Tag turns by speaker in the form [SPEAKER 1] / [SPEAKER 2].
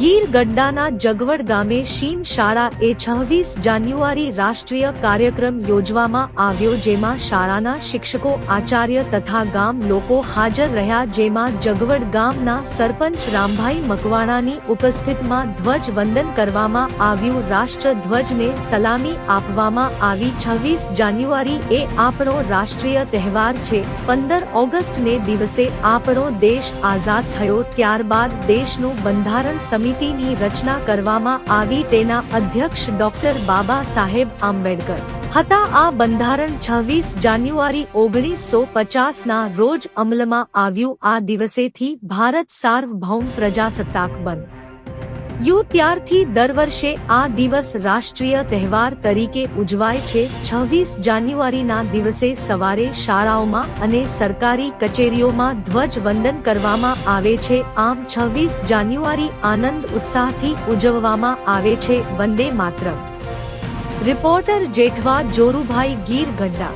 [SPEAKER 1] ગીર ગઢડાના જગવડ ગામે શીમ શાળા એ 26 જાન્યુઆરી રાષ્ટ્રીય કાર્યક્રમ યોજવામાં આવ્યો, જેમાં શાળાના શિક્ષકો, આચાર્ય તથા ગામ લોકો હાજર રહ્યા, જેમાં જગવડ ગામના સરપંચ રામભાઈ મકવાણાની ઉપસ્થિતિમાં ધ્વજ વંદન કરવામાં આવ્યું. રાષ્ટ્રધ્વજને સલામી આપવામાં આવી. 26 જાન્યુઆરી એ આપણો રાષ્ટ્રીય તહેવાર છે. 15 ઓગસ્ટને દિવસે આપણો દેશ આઝાદ થયો. ત્યારબાદ દેશનું બંધારણ સમિતિની રચના કરવામાં આવી. તેના અધ્યક્ષ ડોક્ટર બાબા સાહેબ આંબેડકર હતા. આ બંધારણ 26 જાન્યુઆરી 1950 ના રોજ અમલમાં આવ્યું. આ દિવસેથી ભારત સાર્વભૌમ પ્રજાસત્તાક બન્યું. ત્યારથી દર વર્ષે આ દિવસ રાષ્ટ્રીય તહેવાર તરીકે ઉજવાય છે. 26 જાન્યુઆરીના દિવસે સવારે શાળાઓમાં અને સરકારી કચેરીઓમાં ધ્વજ વંદન કરવામાં આવે છે. આમ 26 જાન્યુઆરી આનંદ ઉત્સાહથી ઉજવવામાં આવે છે. વંદે માતરમ. રિપોર્ટર જેઠવા જોરુભાઈ, ગીર ગઢડા.